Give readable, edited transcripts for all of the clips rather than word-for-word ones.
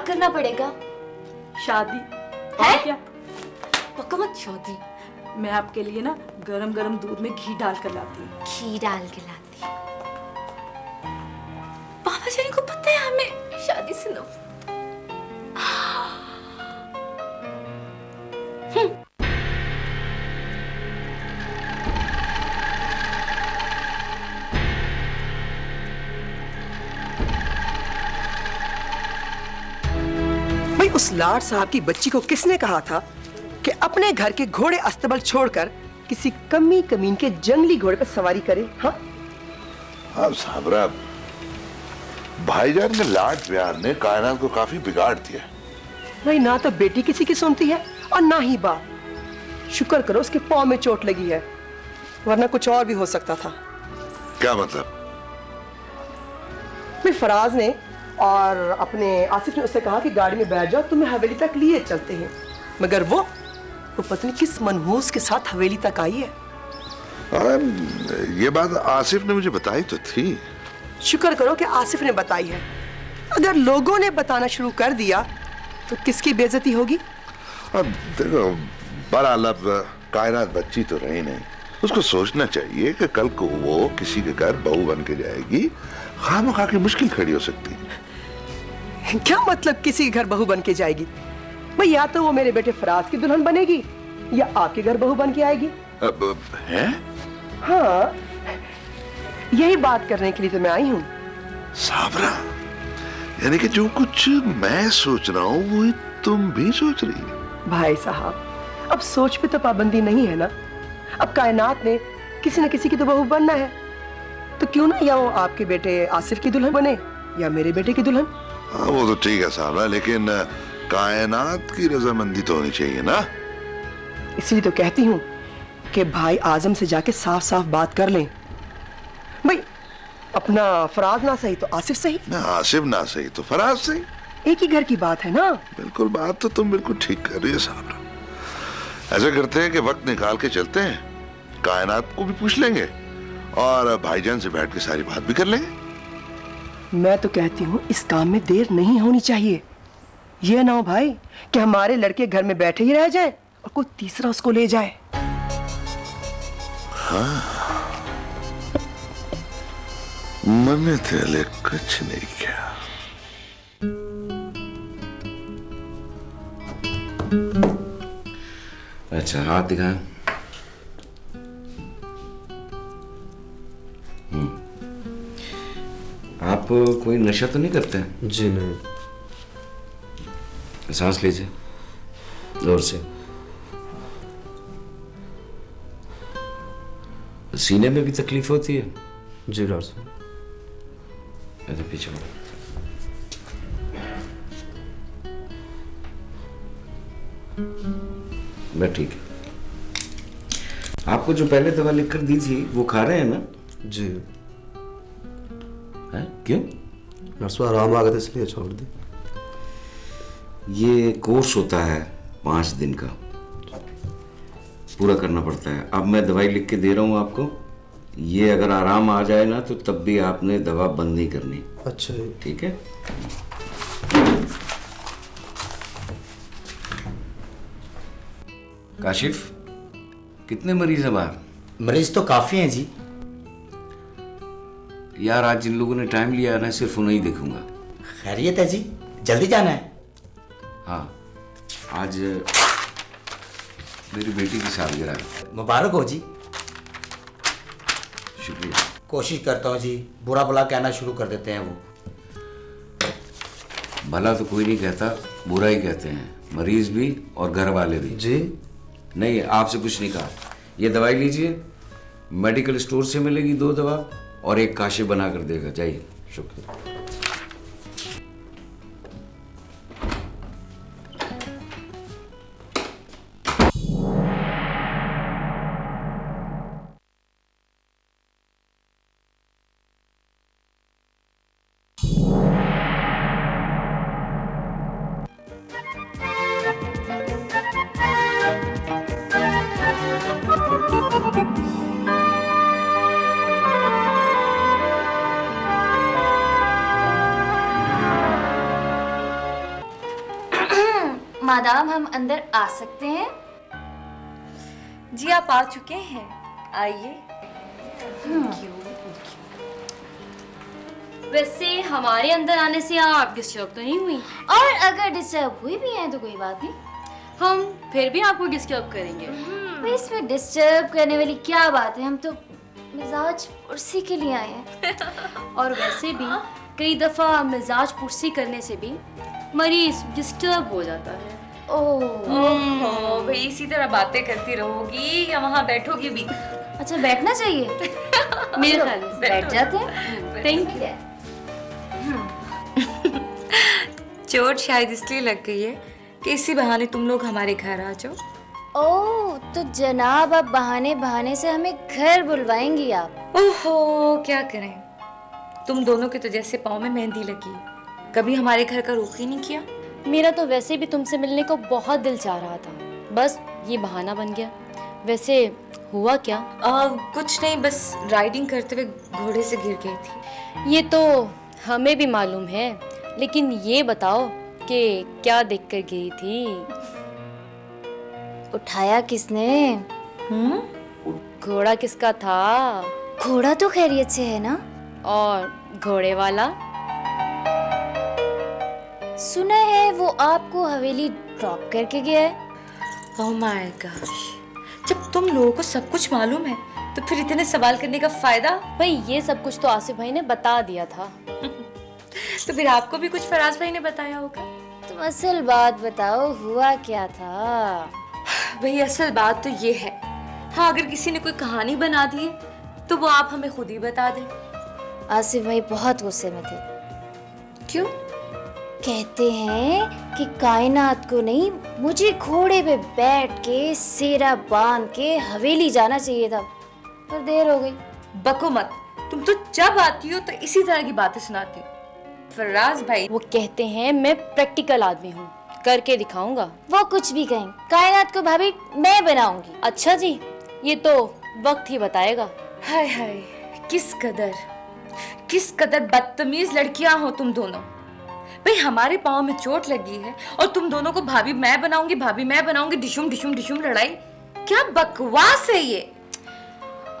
करना पड़ेगा। शादी है क्या? पक्का मत शादी। मैं आपके लिए ना गरम गरम दूध में घी डाल कर लाती हूँ। घी डाल के लाती है। बाबा जी को पता है हमें शादी से नफरत। भाई उस लाड साहब की बच्ची को किसने कहा था कि अपने घर के घोड़े अस्तबल छोड़कर किसी कमी कमीन के जंगली घोड़े पर सवारी करे? हाँ हाँ साबरा, भाईजान के लाड प्यार ने कायनात को काफी बिगाड़ दिया। भाई ना तो बेटी किसी की सुनती है और ना ही बाप। शुक्र करो उसके पांव में चोट लगी है, वरना कुछ और भी हो सकता था। क्या मतलब? भाई फराज ने और अपने आसिफ ने उससे कहा कि गाड़ी में बैठ जाओ, तुम्हें हवेली तक लिए चलते हैं। मगर वो पत्नी किस मनहूस के साथ हवेली तक आई है। ये बात आसिफ ने मुझे बताई तो थी। शुक्र करो कि आसिफ ने बताई है। अगर लोगों ने बताना शुरू कर दिया तो किसकी बेइज्जती होगी? अब देखो, बहरहाल अब कायनात बच्ची तो रही नहीं, उसको सोचना चाहिए कि कल को वो किसी के घर बहू बन के जाएगी, खामखा की मुश्किल खड़ी हो सकती है। क्या मतलब किसी के घर बहू बन के जाएगी? भाई या तो वो मेरे बेटे फराज की दुल्हन बनेगी या आपके घर बहू बन के आएगी। अब है? हाँ, यही बात करने के लिए तो मैं आई हूँ। साबरा, यानी कि जो कुछ मैं सोच रहा हूँ वो तुम भी सोच रही हो। भाई साहब, अब सोच पे तो पाबंदी नहीं है ना। अब कायनात ने किसी न किसी की तो बहू बनना है, तो क्यों ना या वो आपके बेटे आसिफ की दुल्हन बने या मेरे बेटे की दुल्हन। हाँ वो तो ठीक है साबरा, लेकिन कायनात की रजामंदी तो होनी चाहिए ना। इसलिए तो कहती हूँ कि भाई आजम से जाके साफ साफ बात कर लें। भाई अपना फराज ना सही तो आसिफ सही, ना आसिफ ना सही तो फराज सही, एक ही घर की बात है ना। बिल्कुल, बात तो तुम बिल्कुल ठीक कर रही है साबरा। ऐसा करते हैं कि वक्त निकाल के चलते हैं, कायनात को भी पूछ लेंगे और भाईजान से बैठ के सारी बात भी कर लेंगे। मैं तो कहती हूँ इस काम में देर नहीं होनी चाहिए। ये ना हो भाई कि हमारे लड़के घर में बैठे ही रह जाए और कोई तीसरा उसको ले जाए। हाँ, मैंने तेरे कुछ नहीं किया। अच्छा, हाथ दिखाएं। आप कोई नशा तो नहीं करते हैं? जी नहीं। सांस लीजिए जोर से। सीने में भी तकलीफ होती है? जी डॉक्टर साहब। अच्छा पीछे बढ़ो। मैं ठीक है। आपको जो पहले दवा लिखकर दी थी वो खा रहे हैं ना? जी। है? क्यों? नर्सों आराम आ गया था इसलिए छोड़ दी। ये कोर्स होता है 5 दिन का, पूरा करना पड़ता है। अब मैं दवाई लिख के दे रहा हूँ आपको, ये अगर आराम आ जाए ना तो तब भी आपने दवा बंद नहीं करनी। अच्छा ठीक है। काशिफ, कितने मरीज हैं बाहर? मरीज तो काफी हैं जी। यार आज जिन लोगों ने टाइम लिया है ना, सिर्फ उन्हें ही देखूंगा। खैरियत है जी? जल्दी जाना है? हाँ, आज मेरी बेटी की सालगिरह है। मुबारक हो जी। शुक्रिया। कोशिश करता हूँ जी, बुरा भला कहना शुरू कर देते हैं वो। भला तो कोई नहीं कहता, बुरा ही कहते हैं, मरीज भी और घर वाले भी। जी नहीं, आपसे कुछ नहीं कहा। ये दवाई लीजिए, मेडिकल स्टोर से मिलेगी 2 दवा और एक काशिफ बना कर देगा। जाइए। शुक्रिया। मादाम हम अंदर आ सकते हैं? जी आप आ चुके हैं, आइए। वैसे हमारे अंदर आने से आप डिस्टर्ब तो नहीं हुई? और अगर डिस्टर्ब हुई भी है तो कोई बात नहीं, हम फिर भी आपको डिस्टर्ब करेंगे। भाई इसमें डिस्टर्ब करने वाली क्या बात है, हम तो मिजाज पुरसी के लिए आए हैं। और वैसे भी कई दफा मिजाज पुरसी करने से भी मरीज डिस्टर्ब हो जाता है। ओह भाई इसी तरह बातें करती रहोगी या वहाँ बैठोगी भी? अच्छा बैठना चाहिए। मेरे ख्याल में बैठ जाते हैं। Thank you. चोट शायद इसलिए लग गई है कि इसी बहाने तुम लोग हमारे घर आ जाओ। ओह तो जनाब अब बहाने बहाने से हमें घर बुलवाएंगी आप? ओहो क्या करें, तुम दोनों के तो जैसे पाँव में मेहंदी लगी, कभी हमारे घर का रुख ही नहीं किया। मेरा तो वैसे भी तुमसे मिलने को बहुत दिल चाह रहा था, बस ये बहाना बन गया। वैसे हुआ क्या? कुछ नहीं, बस राइडिंग करते हुए घोड़े से गिर गई थी। ये तो हमें भी मालूम है, लेकिन ये बताओ कि क्या देखकर गिरी थी? उठाया किसने? घोड़ा किसका था? घोड़ा तो खैरियत से है ना? और घोड़े वाला? सुना है वो आपको हवेली ड्रॉप करके गया है। ओह माय गॉश, जब तुम लोगों को सब कुछ मालूम है तो फिर इतने सवाल करने का फायदा? भाई ये सब कुछ तो आसिफ भाई ने बता दिया था। तो फिर आपको भी कुछ फराज भाई ने बताया होगा। तुम असल बात बताओ, हुआ क्या था? भाई असल बात तो ये है, हाँ अगर किसी ने कोई कहानी बना दी है तो वो आप हमें खुद ही बता दें। आसिफ भाई बहुत गुस्से में थे। क्यों? कहते हैं कि कायनात को नहीं, मुझे घोड़े पे बैठ के सेरा बांध के हवेली जाना चाहिए था, पर देर हो गई। बको मत, तुम तो जब आती हो तो इसी तरह की बातें सुनाती हो। फराज भाई वो कहते हैं मैं प्रैक्टिकल आदमी हूँ, करके दिखाऊंगा। वो कुछ भी कहें, कायनात को भाभी मैं बनाऊंगी। अच्छा जी, ये तो वक्त ही बताएगा। हाय हाय, किस कदर बदतमीज लड़कियां हो तुम दोनों। भाई हमारे पाँव में चोट लगी है और तुम दोनों को भाभी मैं बनाऊंगी डिशुम डिशुम डिशुम लड़ाई, क्या बकवास है ये।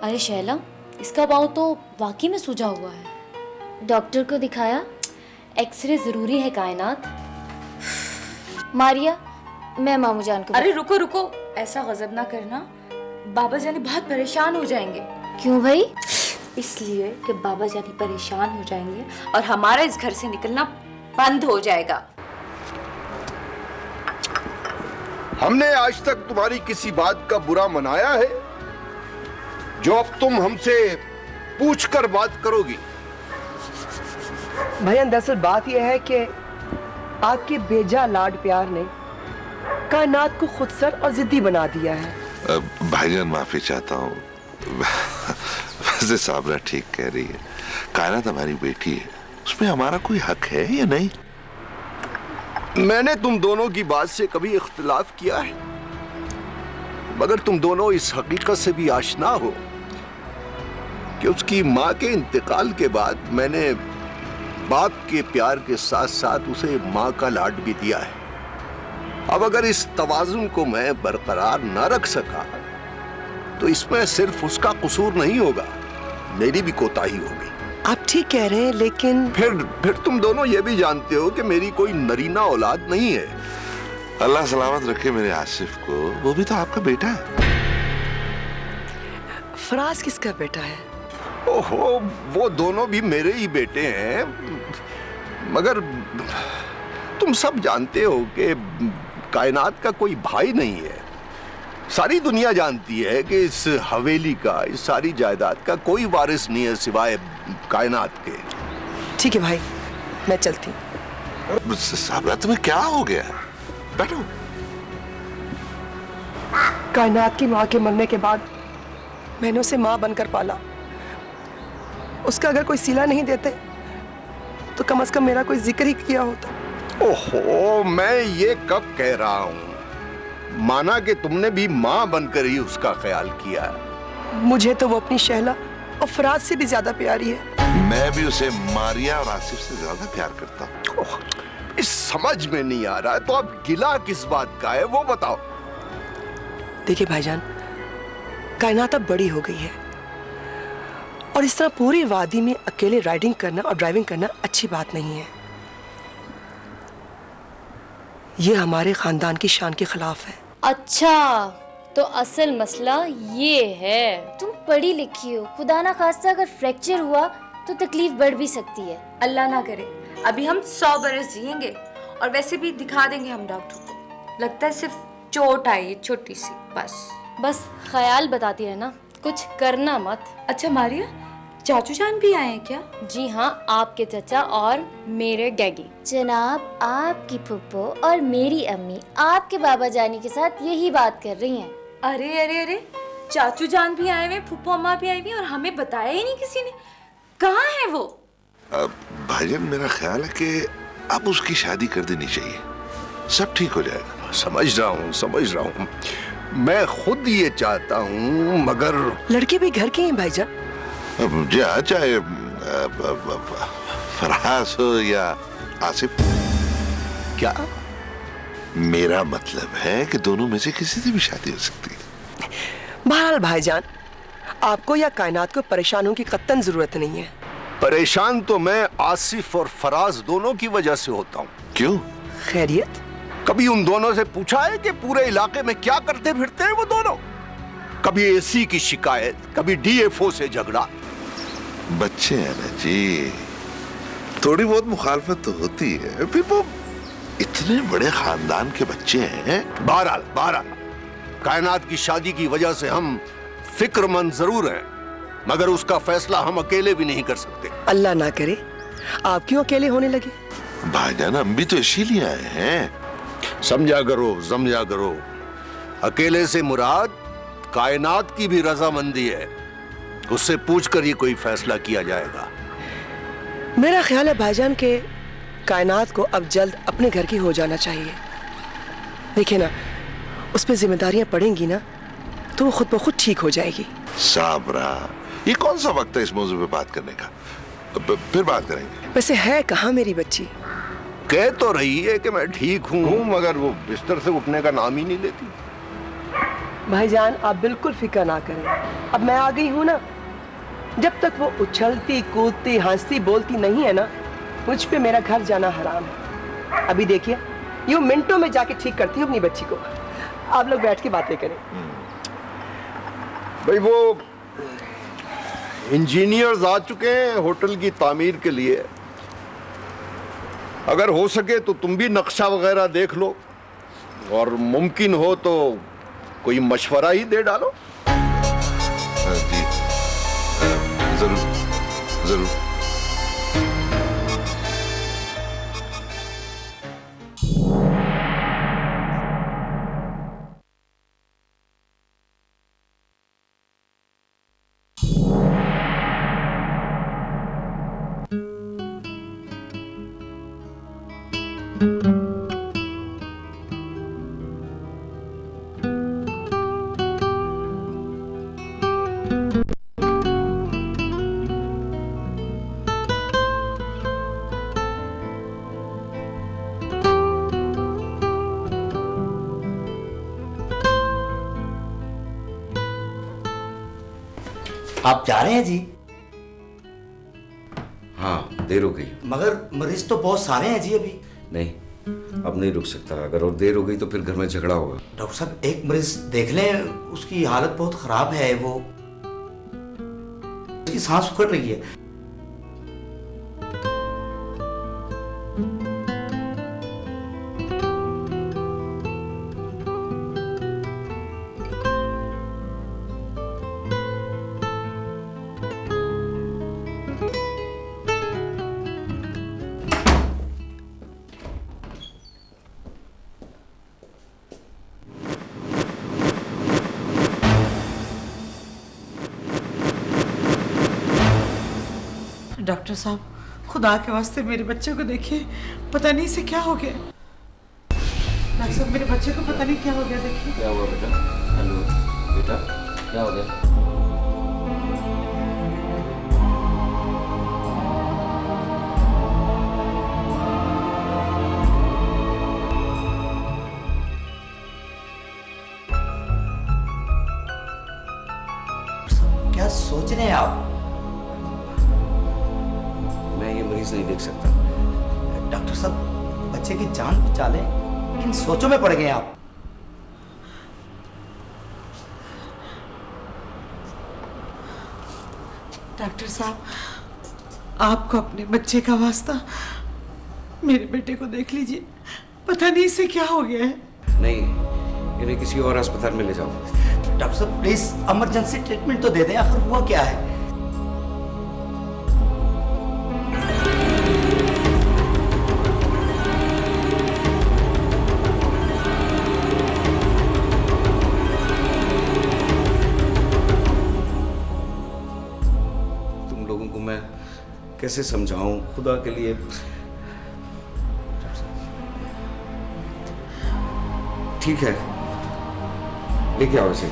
अरे शैला, इसका पाँव तो वाकई में सूजा हुआ है। डॉक्टर को दिखाया? एक्सरे जरूरी है कायनात। मारिया, मैं मामू जान को। अरे रुको रुको, ऐसा गजब ना करना, बाबा जानी बहुत परेशान हो जाएंगे। क्यों भाई? इसलिए कि बाबा जानी परेशान हो जाएंगे और हमारा इस घर से निकलना बंद हो जाएगा। हमने आज तक तुम्हारी किसी बात का बुरा मनाया है जो अब तुम हमसे पूछकर बात करोगी? भैया दरअसल बात यह है कि आपके बेजा लाड प्यार ने कायनात को खुदसर और जिद्दी बना दिया है। भाईजान माफी चाहता हूँ। वैसे साबरा ठीक कह रही है, कायनात हमारी बेटी है, उसमें हमारा कोई हक है या नहीं? मैंने तुम दोनों की बात से कभी इख्तिलाफ किया है, मगर तुम दोनों इस हकीकत से भी आशना हो कि उसकी माँ के इंतकाल के बाद मैंने बाप के प्यार के साथ साथ उसे माँ का लाड भी दिया है। अब अगर इस तवाज़ुन को मैं बरकरार न रख सका तो इसमें सिर्फ उसका कसूर नहीं होगा, मेरी भी कोताही होगी। आप ठीक कह रहे हैं, लेकिन फिर तुम दोनों ये भी जानते हो कि मेरी कोई नरीना औलाद नहीं है। अल्लाह सलामत रखे मेरे आसिफ को, वो भी तो आपका बेटा है। फराज किसका बेटा है? ओहो, वो दोनों भी मेरे ही बेटे हैं, मगर तुम सब जानते हो कि कायनात का कोई भाई नहीं है। सारी दुनिया जानती है कि इस हवेली का, इस सारी जायदाद का कोई वारिस नहीं है सिवाय कायनात के। ठीक है भाई, मैं चलती। साबरा तुम्हें क्या हो गया? बैठो। कायनात की माँ के मरने के बाद मैंने उसे माँ बनकर पाला। उसका अगर कोई सिला नहीं देते तो कम से कम मेरा कोई जिक्र ही किया होता। ओहो, मैं ये कब कह रहा हूँ? माना कि तुमने भी माँ बनकर ही उसका ख्याल किया है। मुझे तो वो अपनी शहला और फराज से भी ज्यादा प्यारी है। मैं भी उसे मारिया और आसिफ से ज्यादा प्यार करता हूँ। इस समझ में नहीं आ रहा है, तो अब गिला किस बात का है वो बताओ। देखिए भाईजान, कायनात अब बड़ी हो गई है और इस तरह पूरी वादी में अकेले राइडिंग करना और ड्राइविंग करना अच्छी बात नहीं है। यह हमारे खानदान की शान के खिलाफ है। अच्छा, तो असल मसला ये है। तुम पढ़ी लिखी हो, खुदा ना खास्ता अगर फ्रैक्चर हुआ तो तकलीफ बढ़ भी सकती है। अल्लाह ना करे, अभी हम 100 बरस जिएंगे और वैसे भी दिखा देंगे हम डॉक्टर को। लगता है सिर्फ चोट आई है छोटी सी, बस ख्याल बताती रहना, कुछ करना मत। अच्छा मारिया, चाचू जान भी आए हैं क्या? जी हाँ, आपके चाचा और मेरे डैडी। जनाब, आपकी फुप्पो और मेरी अम्मी आपके बाबा जानी के साथ यही बात कर रही हैं। अरे अरे अरे, चाचू जान भी आए हुए, फुप्पो अम्मा भी आई हुई और हमें बताया ही नहीं किसी ने। कहाँ है वो? भाईजान, मेरा ख्याल है कि अब उसकी शादी कर देनी चाहिए, सब ठीक हो जाएगा। समझ रहा हूँ, मैं खुद ये चाहता हूँ, मगर लड़के भी घर के हैं भाईजान। मुझे चाहे फराज हो या आसिफ। क्या? मेरा मतलब है कि दोनों में से किसी से भी शादी हो सकती है। बहरहाल भाईजान, आपको या कायनात को परेशान होने की कत्तन जरूरत नहीं है। परेशान तो मैं आसिफ और फराज दोनों की वजह से होता हूँ। क्यों? खैरियत? कभी उन दोनों से पूछा है कि पूरे इलाके में क्या करते फिरते हैं वो दोनों? कभी एसी की शिकायत, कभी डीएफओ से झगड़ा। बच्चे हैं ना जी, थोड़ी बहुत मुखालफत तो होती है, फिर वो इतने बड़े खानदान के बच्चे हैं। बहरहाल कायनात की शादी की वजह से हम फिक्रमंद जरूर हैं, मगर उसका फैसला हम अकेले भी नहीं कर सकते। अल्लाह ना करे आप क्यों अकेले होने लगे? भाईजान, हम भी तो इसीलिए आए हैं। समझा करो, अकेले से मुराद कायनात की भी रजामंदी है, उससे पूछकर ही कोई फैसला किया जाएगा। मेरा ख्याल है भाईजान के कायनात को अब जल्द अपने घर की हो जाना चाहिए। देखिए ना, उस पर जिम्मेदारियां पड़ेंगी ना तो वो खुद ब खुद ठीक हो जाएगी। साबरा, ये कौन सा वक्त है इस मौजू पे बात करने का? फिर बात करेंगे। वैसे है कहाँ मेरी बच्ची? कह तो रही है कि मैं ठीक हूँ, मगर वो बिस्तर से उठने का नाम ही नहीं लेती। भाईजान, आप बिल्कुल फिक्र ना करें, अब मैं आ गई हूँ ना। जब तक वो उछलती कूदती हंसती बोलती नहीं है ना, मुझ पे मेरा घर जाना हराम है। अभी देखिए, यूं मिनटों में जाके ठीक करती हूँ अपनी बच्ची को। आप लोग बैठ के बातें करें। भाई, वो इंजीनियर्स आ चुके हैं होटल की तामीर के लिए। अगर हो सके तो तुम भी नक्शा वगैरह देख लो, और मुमकिन हो तो कोई मशवरा ही दे डालो। जी, जरूर। आप जा रहे हैं जी? हाँ, देर हो गई। मगर मरीज तो बहुत सारे हैं जी अभी। नहीं, अब नहीं रुक सकता। अगर और देर हो गई तो फिर घर में झगड़ा होगा। डॉक्टर साहब, एक मरीज देख लें, उसकी हालत बहुत खराब है, वो उसकी सांस उखड़ रही है। डॉक्टर साहब, खुदा के वास्ते मेरे बच्चे को देखिए, पता नहीं इसे क्या हो गया। डॉक्टर साहब, मेरे बच्चे को पता नहीं क्या हो गया, देखिए। क्या हुआ बेटा? हेलो बेटा, क्या हो गया? मैं ये मरीज नहीं देख सकता। डॉक्टर साहब, बच्चे की जान बचा लें, किन सोचों में पड़ गए आप? डॉक्टर साहब, आपको अपने बच्चे का वास्ता, मेरे बेटे को देख लीजिए, पता नहीं इसे क्या हो गया है। नहीं, इन्हें किसी और अस्पताल में ले जाओ। डॉक्टर साहब प्लीज इमरजेंसी ट्रीटमेंट तो दे दें, आखिर हुआ क्या है? तुम लोगों को मैं कैसे समझाऊं, खुदा के लिए। ठीक है, लेके आओ इसे।